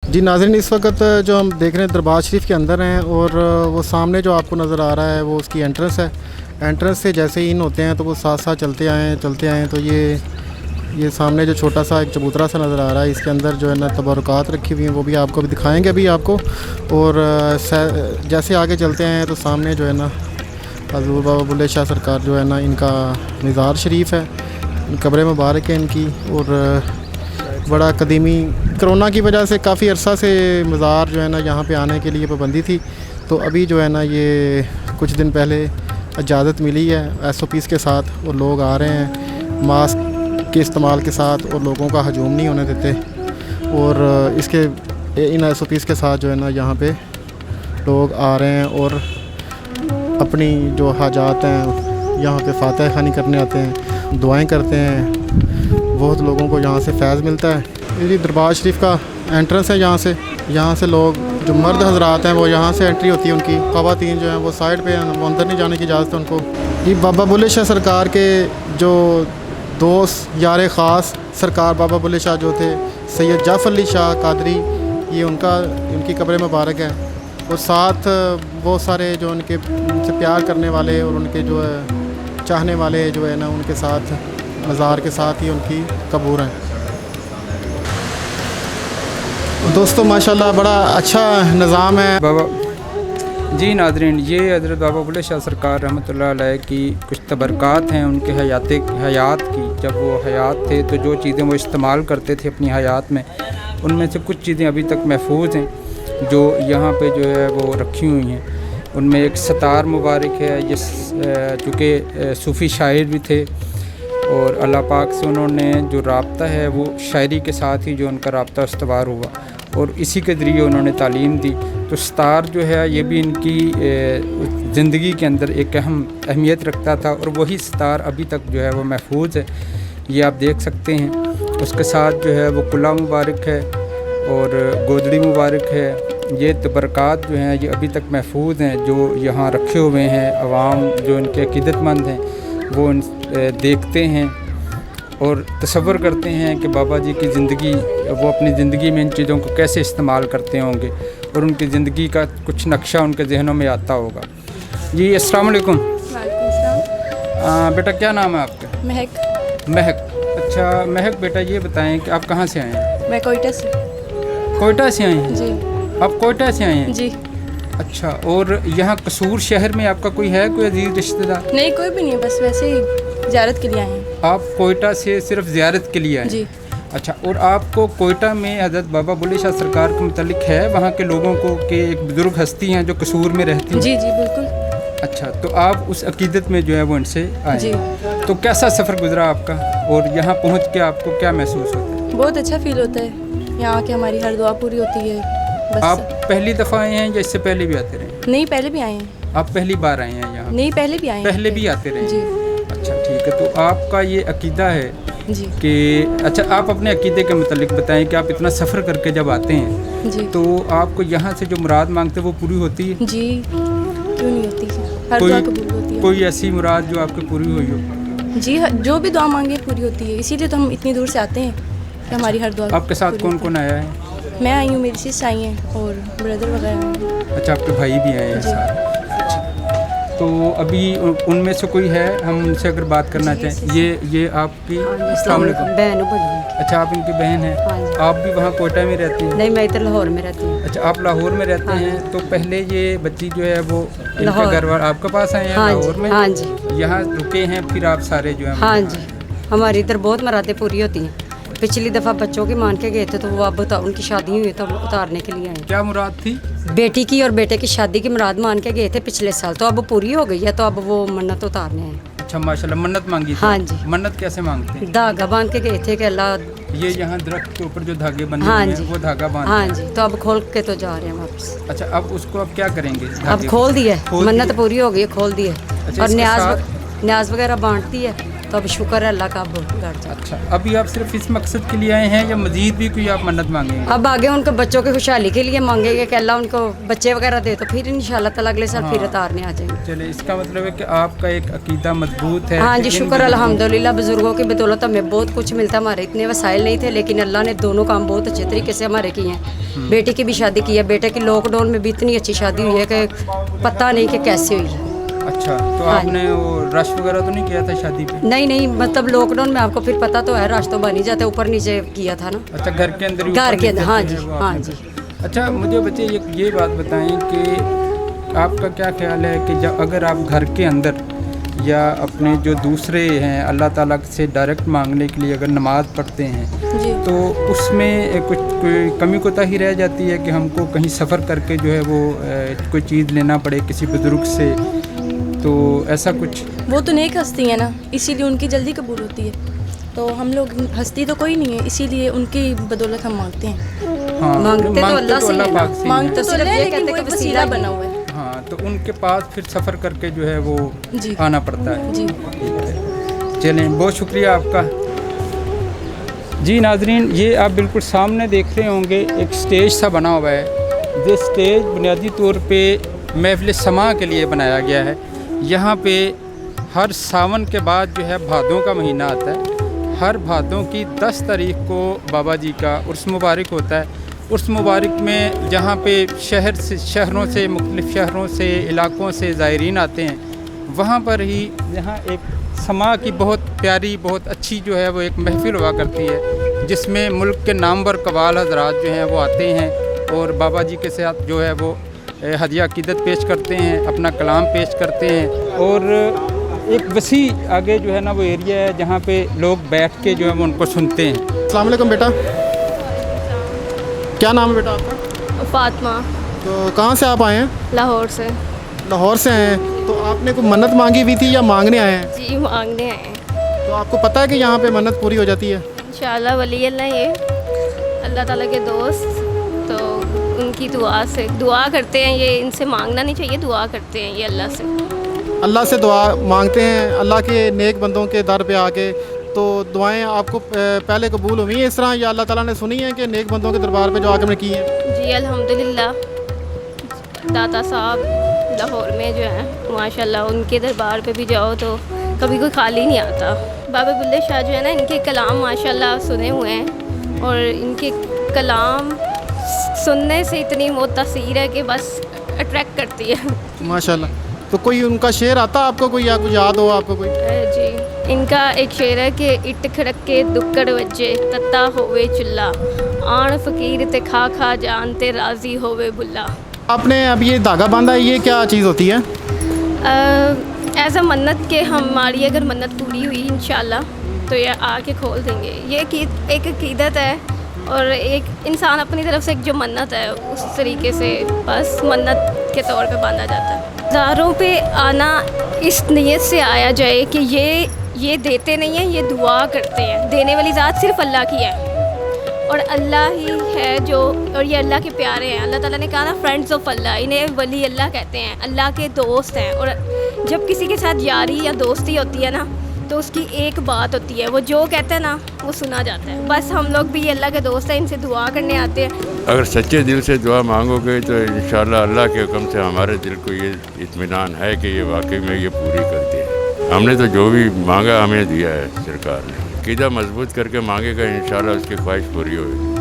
जी नाज़रीन, इस वक्त जो हम देख रहे हैं दरबार शरीफ के अंदर हैं और वो सामने जो आपको नज़र आ रहा है वो उसकी एंट्रेंस है। एंट्रेंस से जैसे ही इन होते हैं तो वो साथ साथ चलते आए तो ये सामने जो छोटा सा एक चबूतरा सा नज़र आ रहा है, इसके अंदर जो है ना तबरुकात रखी हुई हैं, वो भी आपको भी दिखाएंगे अभी आपको। और जैसे आगे चलते हैं तो सामने जो है ना हज़रत बाबा बुल्ले शाह सरकार जो है ना, इनका मज़ार शरीफ है, कब्र मुबारक है इनकी। और बड़ा कदीमी, कोरोना की वजह से काफ़ी अरसा से मज़ार जो है ना यहाँ पे आने के लिए पाबंदी थी, तो अभी जो है ना ये कुछ दिन पहले इजाज़त मिली है SOPs के साथ, और लोग आ रहे हैं मास्क के इस्तेमाल के साथ और लोगों का हजूम नहीं होने देते। और इन SOPs के साथ जो है ना यहाँ पे लोग आ रहे हैं और अपनी जो हाजात हैं यहाँ पे फातिहा ख़वानी करने आते हैं, दुआएं करते हैं। बहुत लोगों को यहाँ से फैज़ मिलता है। ये दरबार शरीफ का एंट्रेंस है। यहाँ से लोग जो मर्द हजरात हैं वो यहाँ से एंट्री होती है उनकी। ख़वातीन जो हैं वो साइड पे हैं, वो अंदर नहीं जाने की इजाज़त है उनको। ये बाबा बुल्ले शाह सरकार के जो दोस्त यार ख़ास सरकार बाबा बुल्ले शाह जो थे, सैयद जाफ़र अली शाह कादरी, ये उनकी कब्र मुबारक है। और साथ बहुत सारे जो उनसे प्यार करने वाले और उनके जो है चाहने वाले जो है ना, उनके साथ मज़ार के साथ ही उनकी कब्र है। दोस्तों माशाल्लाह बड़ा अच्छा निज़ाम है। बाबा जी नाज़रीन, ये हज़रत बाबा बुल्ले शाह सरकार रहमतुल्लाह अलैह की कुछ तबरकात हैं उनके हयात की। जब वो हयात थे तो जो चीज़ें वो इस्तेमाल करते थे अपनी हयात में, उनमें से कुछ चीज़ें अभी तक महफूज हैं जो यहाँ पे जो है वो रखी हुई हैं। उनमें एक सतार मुबारक है, चूँकि सूफ़ी शायर भी थे और अल्लाह पाक से उन्होंने जो राब्ता है वो शायरी के साथ ही जो उनका राब्ता इस्तवार हुआ और इसी के ज़रिए उन्होंने तालीम दी। तो सतार जो है ये भी इनकी ज़िंदगी के अंदर एक अहमियत रखता था और वही सतार अभी तक जो है वो महफूज है, ये आप देख सकते हैं। उसके साथ जो है वो कुल्ला मुबारक है और गोदड़ी मुबारक है। ये तबरकात जो हैं ये अभी तक महफूज हैं, जो यहाँ रखे हुए हैं। अवाम जो इनके अक़ीदतमंद हैं वो देखते हैं और तसव्वुर करते हैं कि बाबा जी की ज़िंदगी, वो अपनी ज़िंदगी में इन चीज़ों को कैसे इस्तेमाल करते होंगे और उनकी ज़िंदगी का कुछ नक्शा उनके जहनों में आता होगा। जी अस्सलाम वालेकुम। बेटा क्या नाम है आपका? महक। अच्छा महक बेटा, ये बताएं कि आप कहाँ से आए हैं? मैं कोयटा से। कोयटा से आए हैं जी। आप कोयटा से आए हैं? जी। अच्छा, और यहाँ कसूर शहर में आपका कोई अजीज़ रिश्तेदार? नहीं, कोई भी नहीं, बस वैसे ही ज़ियारत के लिए आए हैं। आप कोयटा से सिर्फ ज़ियारत के लिए आए? जी। अच्छा, और आपको कोयटा में हज़रत बाबा बुल्ले शाह सरकार के मुतालिक है वहाँ के लोगों को कि एक बुज़ुर्ग हस्ती हैं जो कसूर में रहती हैं? जी बिल्कुल। अच्छा, तो आप उस अकीदत में जो है वो इनसे आए? जी। तो कैसा सफ़र गुजरा आपका और यहाँ पहुँच के आपको क्या महसूस होता है? बहुत अच्छा फील होता है, यहाँ आके हमारी हर दुआ पूरी होती है। बस। आप पहली दफ़ा आए हैं या इससे पहले भी आते रहे? नहीं, पहले भी आए हैं। आप पहली बार आए हैं यहाँ? नहीं, पहले भी आए हैं। पहले भी आते रहे? जी। अच्छा ठीक है, तो आपका ये अकीदा है जी कि अच्छा, आप अपने अकीदे के मुतालिक बताएं कि आप इतना सफ़र करके जब आते हैं जी तो आपको यहाँ से जो मुराद मांगते हैं वो पूरी होती है? जी, क्यों नहीं होती है, हर दुआ कबूल होती है। कोई ऐसी मुराद जो आपकी पूरी हुई हो? जी, जो भी दुआ मांगे पूरी होती है, इसीलिए तो हम इतनी दूर से आते हैं कि हमारी हर दुआ। आपके साथ कौन कौन आया है? मैं आई हूँ, मेरी सिस्टर आई हैं और ब्रदर वगैरह आए हैं। अच्छा, आपके भाई भी आए हैं साथ? तो अभी उनमें से कोई है, हम उनसे अगर बात करना चाहें। ये आपकी बहन? अच्छा, आप इनकी बहन हैं। आप भी वहाँ कोयटा में रहती हैं? नहीं, मैं इधर लाहौर में रहती हूँ। अच्छा, आप लाहौर में रहते हैं। तो पहले ये बच्ची जो है वो इनके घर वाले आपके पास आए हैं लाहौर में? हाँ जी। यहाँ रुके हैं फिर आप सारे जो है? हाँ जी, हमारी इधर बहुत मुरादें पूरी होती हैं। पिछली दफ़ा बच्चों के मान के गए थे तो वो अब उनकी शादी हुई तो उतारने के लिए आए। क्या मुराद थी? बेटी की और बेटे की शादी की मुराद मान के गए थे पिछले साल, तो अब पूरी हो गई है, तो अब वो मन्नत उतारने हैं। अच्छा माशाल्लाह, मन्नत मांगी थी? हाँ जी। मन्नत कैसे मांगते हैं? धागा बांध के गए थे कि अल्लाह। ये यहाँ दरख्त के ऊपर जो धागे बंधे हाँ हुए जी, हैं वो धागा बांध? हाँ जी, तो अब खोल के तो जा रहे हैं वापस। अच्छा, अब उसको अब क्या करेंगे? अब खोल दिए, मन्नत पूरी हो गई है, खोल दिए। अच्छा, और न्याज वगैरह बांटती है तो अब शुक्र है अल्लाह का अब घर जा। अच्छा, अभी आप सिर्फ इस मकसद के लिए आए हैं या मज़ीद भी कोई आप मन्नत मांगेंगे? अब आगे उनको बच्चों की खुशहाली के लिए मांगेंगे कि अल्लाह उनको बच्चे वगैरह दे, तो फिर इंशाल्लाह ताला अगले साल फिर उतारने आ जाएंगे। चले, इसका मतलब है कि आपका एक अकीदा मजबूत है। हाँ जी, कि इन शुक्र अल्हम्दुलिल्लाह, बुजुर्गों की बदौलत हमें बहुत कुछ मिलता। हमारे इतने वसाइल नहीं थे, लेकिन अल्लाह ने दोनों काम बहुत अच्छे तरीके से हमारे किए हैं। बेटे की भी शादी की है, बेटे की लॉकडाउन में भी इतनी अच्छी शादी हुई है कि पता नहीं कि कैसे हुई है। अच्छा, तो हाँ आपने वो रश वगैरह तो नहीं किया था शादी पे? नहीं, मतलब लॉकडाउन में आपको फिर पता तो है, रश तो बन ही जाता है, ऊपर नीचे किया था ना। अच्छा, घर के अंदर ही घर ऊपर के अंदर, नीचे हाँ जो जी, है वो हाँ आपने जी। कर- अच्छा, मुझे बच्चे ये बात बताएं कि आपका क्या ख्याल है कि जब अगर आप घर के अंदर या अपने जो दूसरे हैं अल्लाह ताला से डायरेक्ट मांगने के लिए अगर नमाज़ पढ़ते हैं जी। तो उसमें कुछ कोई कमी कोताही रह जाती है कि हमको कहीं सफ़र करके जो है वो कोई चीज़ लेना पड़े किसी बुज़ुर्ग से, तो ऐसा कुछ? वो तो नेक हस्ती है ना, इसीलिए उनकी जल्दी कबूल होती है। तो हम लोग हस्ती तो कोई नहीं है, इसीलिए उनकी बदौलत हम मांगते हैं। हाँ, मांगते तो अल्लाह से ही है ना। पाक से ही मांगते हैं। तो सिर्फ अल्लाह ये है, लेकिन कहते वो कि एक वसीला वसीला बना हुआ है। हाँ, तो उनके पास फिर सफ़र करके जो है वो जी। आना पड़ता है। जी। चलें, बहुत शुक्रिया आपका। जी नाजरीन, ये आप बिल्कुल सामने देख रहे होंगे एक स्टेज सा बना हुआ है। ये स्टेज बुनियादी तौर पे महफ़िल समा के लिए बनाया गया है। यहाँ पे हर सावन के बाद जो है भादों का महीना आता है। हर भादों की 10 तारीख को बाबा जी का उर्स मुबारक होता है। उर्स मुबारक में जहाँ पे शहरों से मुख्तलिफ़ शहरों से इलाक़ों से ज़ायरीन आते हैं, वहाँ पर ही यहाँ एक समा की बहुत प्यारी बहुत अच्छी जो है वो एक महफ़िल हुआ करती है, जिसमें मुल्क के नामवर कवाल हज़रात जो हैं वो आते हैं और बाबा जी के साथ जो है वो हदिया अक़ीदत पेश करते हैं, अपना कलाम पेश करते हैं। और एक वसी आगे जो है ना वो एरिया है जहाँ पे लोग बैठ के जो है वो उनको सुनते हैं। अस्सलाम वालेकुम बेटा, क्या नाम है बेटा आपका? फातिमा, तो कहाँ से आप आए हैं? लाहौर से। लाहौर से हैं। तो आपने कोई मन्नत मांगी हुई थी या मांगने आए हैं? जी, मांगने आए हैं। तो आपको पता है कि यहाँ पे मन्नत पूरी हो जाती है? इंशाल्लाह वली अल्लाह ये अल्लाह ताला के दोस्त, तो उनकी दुआ करते हैं। ये इनसे मांगना नहीं चाहिए, दुआ करते हैं ये अल्लाह से। अल्लाह से दुआ मांगते हैं, अल्लाह के नेक बंदों के दर पे आके। तो दुआएं आपको पहले कबूल हुई हैं इस तरह, या अल्लाह ताला ने सुनी है कि नेक बंदों के दरबार पे जो आके हमने की है? जी अल्हम्दुलिल्लाह, दाता साहब लाहौर में जो है माशाल्लाह, उनके दरबार पे भी जाओ तो कभी कोई खाली नहीं आता। बाबा बुल्ले शाह जो है ना, इनके कलाम माशाल्लाह सुने हुए हैं और इनके कलाम सुनने से इतनी मुतासिर है कि बस अट्रैक्ट करती है। माशाल्लाह। तो कोई उनका शेर आता आपको कोई, या कुछ याद हो आपको कोई? जी, इनका एक शेर है कि इट खड़के दुक्कड़ वज्जे तत्ता होवे चुल्ला, आन फ़कीर ते खा खा जान ते राज़ी होवे बुल्ला। आपने अब ये धागा बांधा है, ये क्या चीज़ होती है? एज़ अ मन्नत के हमारी अगर मन्नत पूरी हुई इंशाल्लाह तो ये आके खोल देंगे। ये एक अक़ीदत है और एक इंसान अपनी तरफ से एक जो मन्नत है उस तरीके से बस मन्नत के तौर पे बांधा जाता है। ज़ारों पे आना इस नीयत से आया जाए कि ये देते नहीं हैं, ये दुआ करते हैं। देने वाली ज़ात सिर्फ़ अल्लाह की है और अल्लाह ही है जो, और ये अल्लाह के प्यारे हैं। अल्लाह ताला ने कहा ना, फ्रेंड्स ऑफ अल्लाह, इन्हें वली अल्लाह कहते हैं, अल्लाह के दोस्त हैं। और जब किसी के साथ यारी या दोस्ती होती है ना, तो उसकी एक बात होती है, वो जो कहते हैं ना वो सुना जाता है। बस हम लोग भी अल्लाह के दोस्त हैं, इनसे दुआ करने आते हैं। अगर सच्चे दिल से दुआ मांगोगे तो इंशाल्लाह अल्लाह के हुक्म से हमारे दिल को ये इत्मीनान है कि ये वाकई में ये पूरी करते हैं। हमने तो जो भी मांगा हमें दिया है सरकार ने। अक़ीदा मजबूत करके मांगेगा, इंशाल्लाह उसकी ख्वाहिश पूरी होगी।